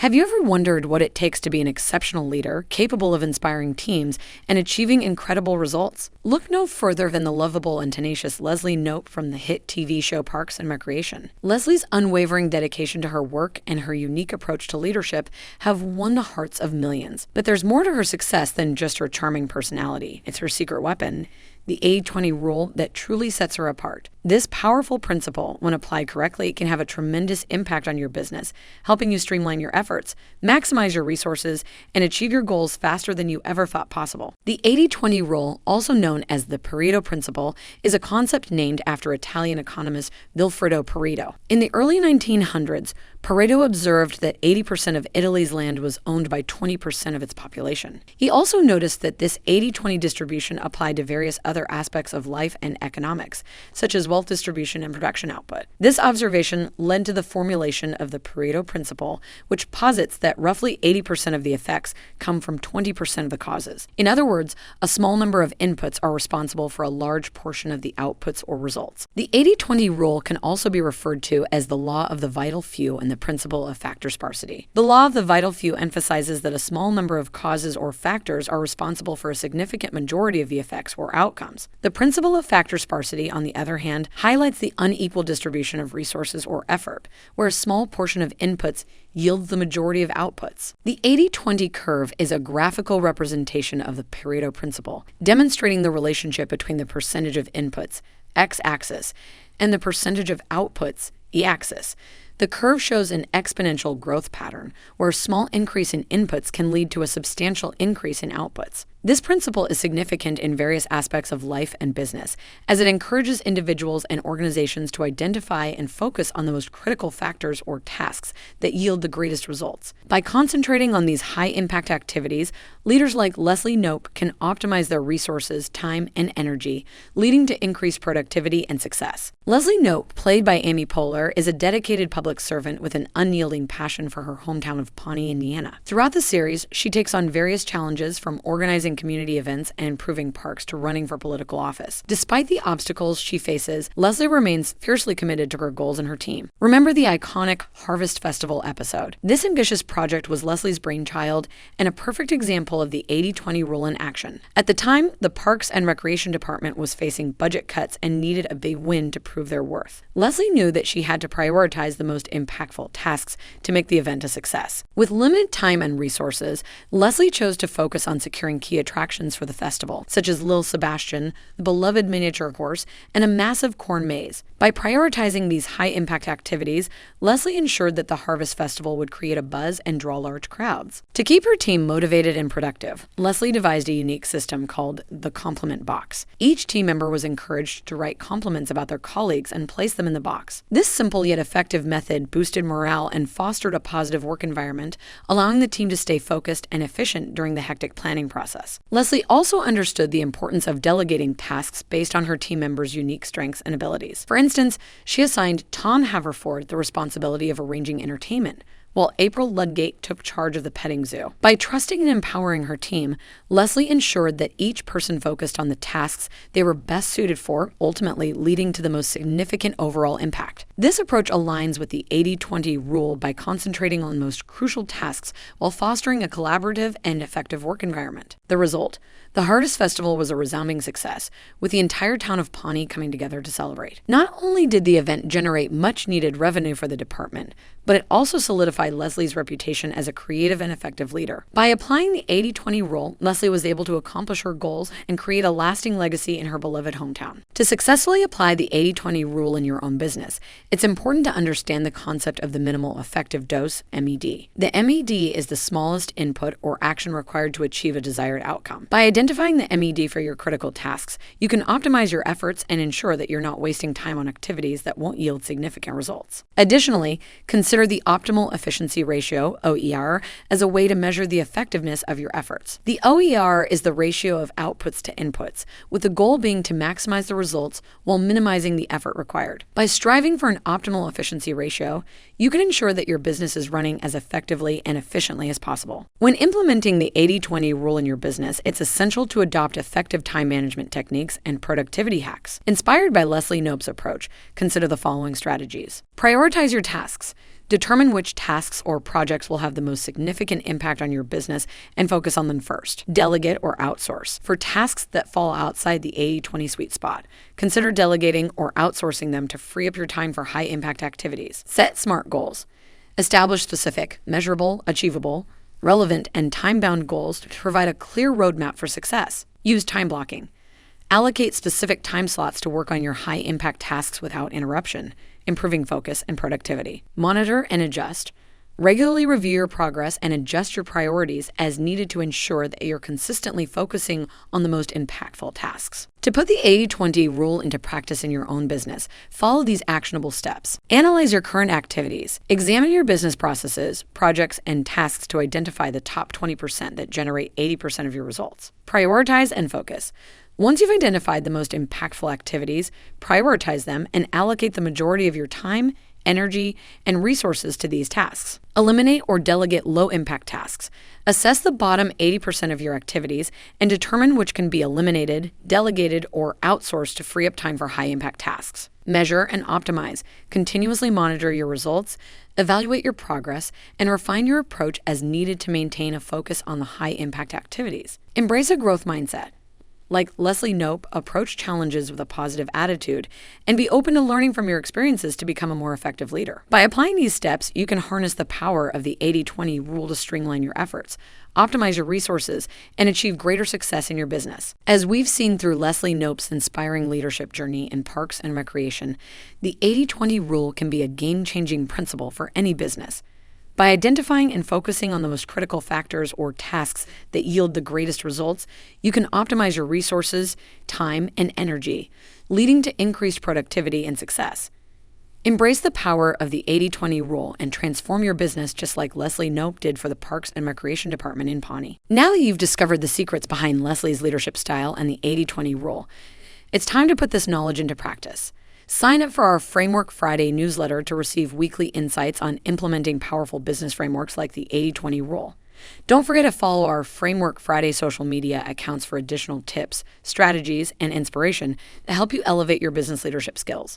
Have you ever wondered what it takes to be an exceptional leader, capable of inspiring teams and achieving incredible results? Look no further than the lovable and tenacious Leslie Knope from the hit TV show Parks and Recreation. Leslie's unwavering dedication to her work and her unique approach to leadership have won the hearts of millions. But there's more to her success than just her charming personality. It's her secret weapon, the 80-20 rule that truly sets her apart. This powerful principle, when applied correctly, can have a tremendous impact on your business, helping you streamline your efforts, maximize your resources, and achieve your goals faster than you ever thought possible. The 80-20 rule, also known as the Pareto principle, is a concept named after Italian economist Vilfredo Pareto. In the early 1900s, Pareto observed that 80% of Italy's land was owned by 20% of its population. He also noticed that this 80-20 distribution applied to various other aspects of life and economics, such as wealth distribution and production output. This observation led to the formulation of the Pareto principle, which posits that roughly 80% of the effects come from 20% of the causes. In other words, a small number of inputs are responsible for a large portion of the outputs or results. The 80-20 rule can also be referred to as the law of the vital few and the principle of factor sparsity. The law of the vital few emphasizes that a small number of causes or factors are responsible for a significant majority of the effects or outcomes. The principle of factor sparsity, on the other hand, highlights the unequal distribution of resources or effort, where a small portion of inputs yields the majority of outputs. The 80-20 curve is a graphical representation of the Pareto principle, demonstrating the relationship between the percentage of inputs, x-axis, and the percentage of outputs, y-axis. The curve shows an exponential growth pattern, where a small increase in inputs can lead to a substantial increase in outputs. This principle is significant in various aspects of life and business, as it encourages individuals and organizations to identify and focus on the most critical factors or tasks that yield the greatest results. By concentrating on these high-impact activities, leaders like Leslie Knope can optimize their resources, time, and energy, leading to increased productivity and success. Leslie Knope, played by Amy Poehler, is a dedicated public servant with an unyielding passion for her hometown of Pawnee, Indiana. Throughout the series, she takes on various challenges, from organizing community events and improving parks to running for political office. Despite the obstacles she faces, Leslie remains fiercely committed to her goals and her team. Remember the iconic Harvest Festival episode? This ambitious project was Leslie's brainchild and a perfect example of the 80-20 rule in action. At the time, the Parks and Recreation Department was facing budget cuts and needed a big win to prove their worth. Leslie knew that she had to prioritize the most impactful tasks to make the event a success. With limited time and resources, Leslie chose to focus on securing key attractions for the festival, such as Lil Sebastian, the beloved miniature horse, and a massive corn maze. By prioritizing these high-impact activities, Leslie ensured that the Harvest Festival would create a buzz and draw large crowds. To keep her team motivated and productive, Leslie devised a unique system called the compliment box. Each team member was encouraged to write compliments about their colleagues and place them in the box. This simple yet effective method boosted morale and fostered a positive work environment, allowing the team to stay focused and efficient during the hectic planning process. Leslie also understood the importance of delegating tasks based on her team members' unique strengths and abilities. For instance, she assigned Tom Haverford the responsibility of arranging entertainment, while April Ludgate took charge of the petting zoo. By trusting and empowering her team, Leslie ensured that each person focused on the tasks they were best suited for, ultimately leading to the most significant overall impact. This approach aligns with the 80-20 rule by concentrating on the most crucial tasks while fostering a collaborative and effective work environment. The result? The Harvest Festival was a resounding success, with the entire town of Pawnee coming together to celebrate. Not only did the event generate much-needed revenue for the department, but it also solidified Leslie's reputation as a creative and effective leader. By applying the 80-20 rule, Leslie was able to accomplish her goals and create a lasting legacy in her beloved hometown. To successfully apply the 80-20 rule in your own business, it's important to understand the concept of the minimal effective dose, MED. The MED is the smallest input or action required to achieve a desired outcome. By identifying the MED for your critical tasks, you can optimize your efforts and ensure that you're not wasting time on activities that won't yield significant results. Additionally, consider the optimal efficiency ratio, OER, as a way to measure the effectiveness of your efforts. The OER is the ratio of outputs to inputs, with the goal being to maximize the results while minimizing the effort required. By striving for an optimal efficiency ratio, you can ensure that your business is running as effectively and efficiently as possible. When implementing the 80-20 rule in your business, it's essential to adopt effective time management techniques and productivity hacks. Inspired by Leslie Knope's approach, consider the following strategies. Prioritize your tasks. Determine which tasks or projects will have the most significant impact on your business and focus on them first. Delegate or outsource. For tasks that fall outside the 80-20 sweet spot, consider delegating or outsourcing them to free up your time for high-impact activities. Set SMART goals. Establish specific, measurable, achievable, relevant, and time-bound goals to provide a clear roadmap for success. Use time blocking. Allocate specific time slots to work on your high-impact tasks without interruption, improving focus and productivity. Monitor and adjust. Regularly review your progress and adjust your priorities as needed to ensure that you're consistently focusing on the most impactful tasks. To put the 80-20 rule into practice in your own business, follow these actionable steps. Analyze your current activities. Examine your business processes, projects, and tasks to identify the top 20% that generate 80% of your results. Prioritize and focus. Once you've identified the most impactful activities, prioritize them and allocate the majority of your time, energy, and resources to these tasks. Eliminate or delegate low-impact tasks. Assess the bottom 80% of your activities and determine which can be eliminated, delegated, or outsourced to free up time for high-impact tasks. Measure and optimize. Continuously monitor your results, evaluate your progress, and refine your approach as needed to maintain a focus on the high-impact activities. Embrace a growth mindset. Like Leslie Knope, approach challenges with a positive attitude and be open to learning from your experiences to become a more effective leader. By applying these steps, you can harness the power of the 80-20 rule to streamline your efforts, optimize your resources, and achieve greater success in your business. As we've seen through Leslie Knope's inspiring leadership journey in parks and recreation, the 80-20 rule can be a game-changing principle for any business. By identifying and focusing on the most critical factors or tasks that yield the greatest results, you can optimize your resources, time, and energy, leading to increased productivity and success. Embrace the power of the 80-20 rule and transform your business just like Leslie Knope did for the Parks and Recreation Department in Pawnee. Now that you've discovered the secrets behind Leslie's leadership style and the 80-20 rule, it's time to put this knowledge into practice. Sign up for our Framework Friday newsletter to receive weekly insights on implementing powerful business frameworks like the 80-20 rule. Don't forget to follow our Framework Friday social media accounts for additional tips, strategies, and inspiration that help you elevate your business leadership skills.